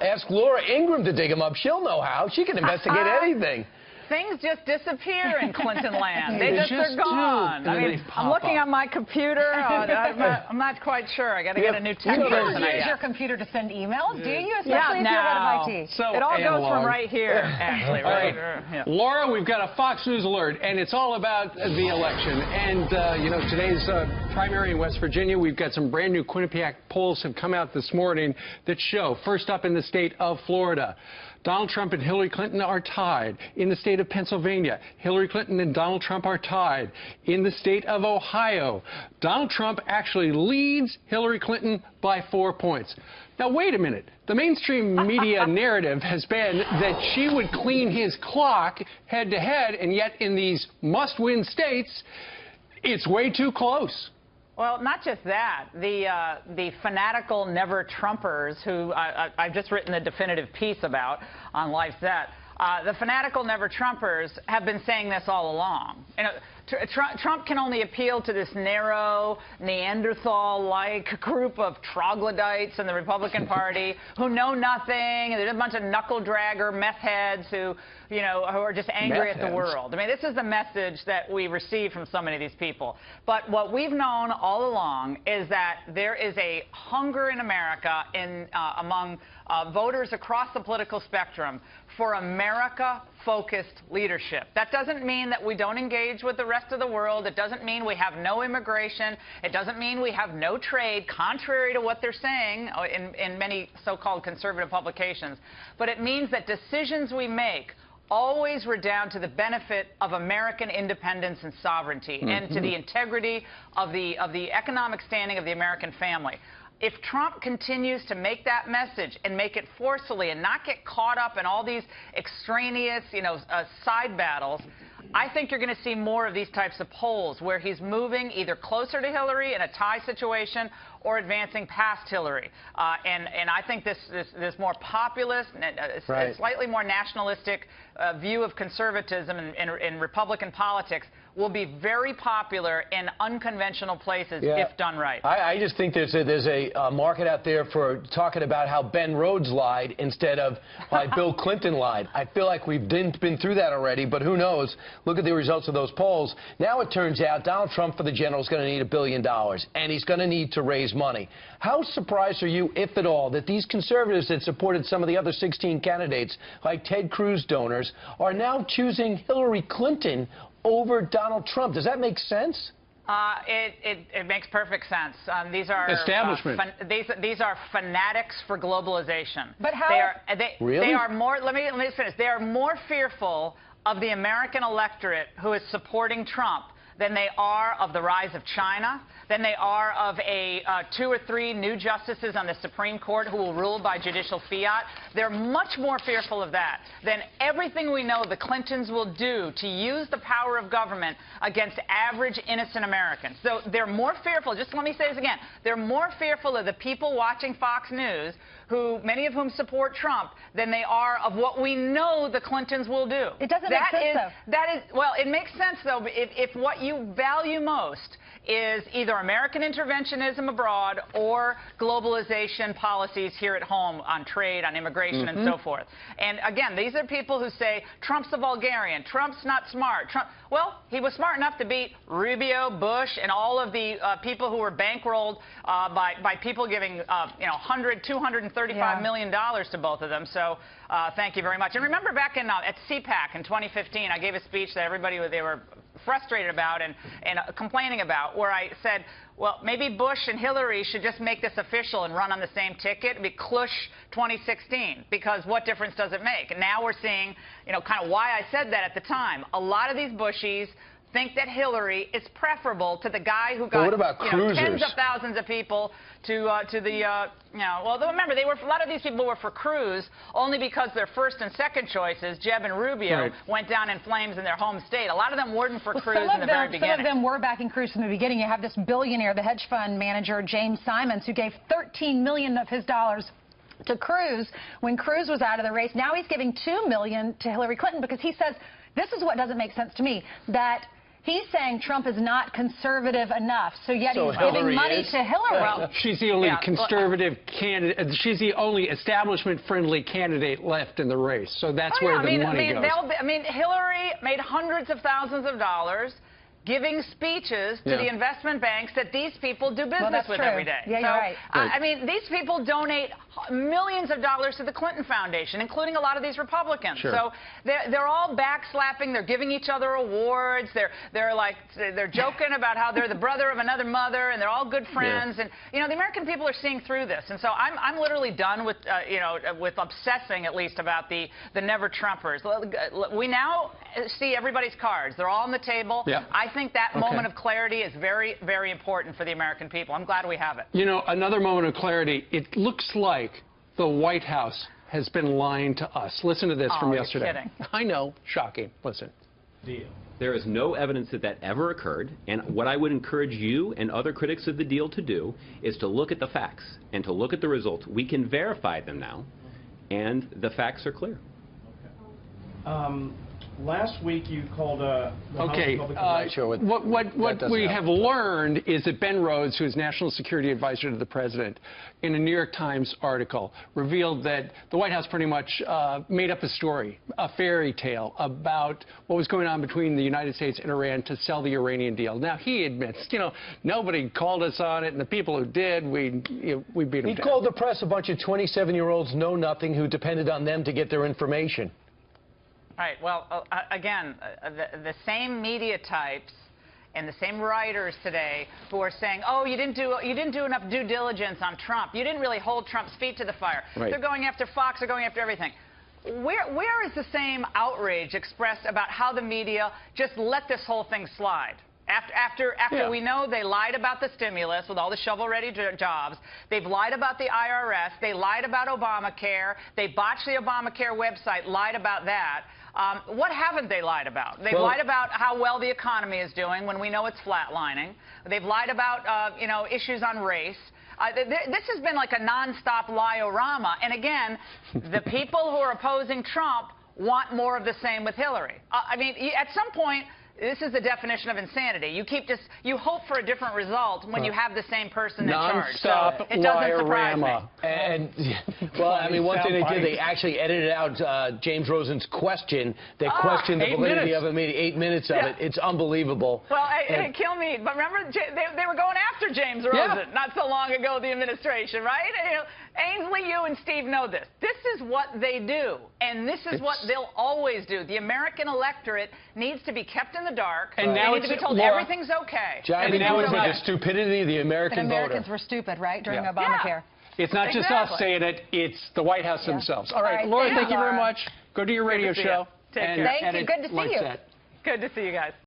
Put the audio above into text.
ask Laura Ingraham to dig them up. She'll know how. She can investigate anything. Things just disappear in Clinton land. They just are gone. I mean, I'm looking at my computer. I'm not quite sure. I got to get a new tech person. You use your computer to send emails, do you? Especially if you're out of IT. So, it all goes from right here, actually. Right. Yeah. Laura, we've got a Fox News alert, and it's all about the election. And, you know, today's primary in West Virginia, we've got some brand new Quinnipiac polls have come out this morning that show, first up in the state of Florida, Donald Trump and Hillary Clinton are tied. In the state of Pennsylvania, Hillary Clinton and Donald Trump are tied. In the state of Ohio, Donald Trump actually leads Hillary Clinton by 4 points. Now, wait a minute. The mainstream media narrative has been that she would clean his clock head-to-head, and yet in these must-win states, it's way too close. Well, not just that. The fanatical never-Trumpers, who I've just written a definitive piece about on LifeZet, the fanatical never-Trumpers have been saying this all along. You know, Trump can only appeal to this narrow, Neanderthal-like group of troglodytes in the Republican Party who know nothing. There's a bunch of knuckle-dragger meth heads who, you know, who are just angry at the world. I mean, this is the message that we receive from so many of these people. But what we've known all along is that there is a hunger in America among voters across the political spectrum for America-focused leadership. That doesn't mean that we don't engage with the rest of the world. It doesn't mean we have no immigration. It doesn't mean we have no trade, contrary to what they're saying in many so-called conservative publications. But it means that decisions we make always redound to the benefit of American independence and sovereignty and to the integrity of the economic standing of the American family. If Trump continues to make that message and make it forcefully and not get caught up in all these extraneous, you know, side battles, I think you're going to see more of these types of polls where he's moving either closer to Hillary in a tie situation or advancing past Hillary. And I think this more populist, slightly more nationalistic view of conservatism in Republican politics will be very popular in unconventional places if done right. I just think there's a market out there for talking about how Ben Rhodes lied instead of why Bill Clinton lied. I feel like we've been through that already, but who knows? Look at the results of those polls. Now it turns out Donald Trump for the general is going to need $1 billion, and he's going to need to raise money. How surprised are you, if at all, that these conservatives that supported some of the other 16 candidates, like Ted Cruz donors, are now choosing Hillary Clinton over Donald Trump? Does that make sense? It makes perfect sense. These are establishment. These are fanatics for globalization. But how? They are more. Let me finish. They are more fearful of the American electorate who is supporting Trump than they are of the rise of China, than they are of 2 or 3 new justices on the Supreme Court who will rule by judicial fiat. They're much more fearful of that than everything we know the Clintons will do to use the power of government against average, innocent Americans. So they're more fearful, just let me say this again, they're more fearful of the people watching Fox News, many of whom support Trump, than they are of what we know the Clintons will do. It doesn't make sense, though. Well, it makes sense, though, if what you value most is either American interventionism abroad or globalization policies here at home on trade, on immigration, and so forth. And again, these are people who say Trump's a vulgarian, Trump's not smart. Well, he was smart enough to beat Rubio, Bush, and all of the people who were bankrolled by people giving $235 million to both of them. So thank you very much. And remember back at CPAC in 2015, I gave a speech that everybody they were frustrated about and complaining about, where I said, well, maybe Bush and Hillary should just make this official and run on the same ticket. It'd be Clush 2016, because what difference does it make? And now we're seeing, you know, kind of why I said that at the time. A lot of these Bushies think that Hillary is preferable to the guy who got tens of thousands of people to well, remember, a lot of these people were for Cruz only because their first and second choices, Jeb and Rubio, went down in flames in their home state. A lot of them weren't for Cruz in the very beginning. Some of them were backing Cruz from the beginning. You have this billionaire, the hedge fund manager, James Simons, who gave $13 million of his dollars to Cruz when Cruz was out of the race. Now he's giving $2 million to Hillary Clinton because he says, this is what doesn't make sense to me, that He's saying Trump is not conservative enough, so yet So he's giving Hillary money is? to Hillary. Well, She's the only Yeah, conservative candidate. She's the only establishment-friendly candidate left in the race. So that's where the money goes. Hillary made hundreds of thousands of dollars giving speeches to the investment banks that these people do business with true. every day. Yeah, you're right. I mean, these people donate millions of dollars to the Clinton Foundation, including a lot of these Republicans. Sure. So they're all backslapping. They're giving each other awards. They're joking about how they're the brother of another mother, and they're all good friends. And you know, the American people are seeing through this. And so I'm literally done with with obsessing at least about the Never Trumpers. We now see everybody's cards. They're all on the table. Yeah. I think that moment of clarity is very, very important for the American people. I'm glad we have it. You know, another moment of clarity. It looks like the White House has been lying to us. Listen to this from yesterday. You're kidding. I know, shocking. Listen. There is no evidence that that ever occurred, and what I would encourage you and other critics of the deal to do is to look at the facts and to look at the results. We can verify them now, and the facts are clear. Last week you called the House Republican What we have learned is that Ben Rhodes, who is National Security Advisor to the President, in a New York Times article revealed that the White House pretty much made up a story, a fairy tale about what was going on between the United States and Iran to sell the Iranian deal. Now, he admits, you know, nobody called us on it, and the people who did, we beat them down. He called the press a bunch of 27-year-olds know-nothing who depended on them to get their information. Right. Well, again, the same media types and the same writers today who are saying, "Oh, you didn't do enough due diligence on Trump. You didn't really hold Trump's feet to the fire." Right. They're going after Fox. They're going after everything. Where is the same outrage expressed about how the media just let this whole thing slide? After we know they lied about the stimulus with all the shovel-ready jobs, they've lied about the IRS, they lied about Obamacare, they botched the Obamacare website, lied about that. What haven't they lied about? They've lied about how well the economy is doing when we know it's flatlining. They've lied about issues on race. This has been like a nonstop lie-orama. And again, the people who are opposing Trump want more of the same with Hillary. I mean, at some point, this is the definition of insanity. You hope for a different result when you have the same person in charge. So it doesn't surprise me. And well, I mean, one thing they did, they actually edited out James Rosen's question. They questioned the validity of it, made 8 minutes of it. It's unbelievable. Well, it killed me. But remember, they were going after James Rosen not so long ago, the administration, right? You know, Ainsley, you and Steve know this. This is what they do, and this is what they'll always do. The American electorate needs to be kept in the dark. And now they need to be told everything's okay. Driving Everything's into okay. the stupidity of the American voter. Americans were stupid, right, during Obamacare. It's not just us saying it, it's the White House themselves. All right, Laura, thank you very much. Go to your radio show. Take care. Thank you. Good to see you. Good to see you guys.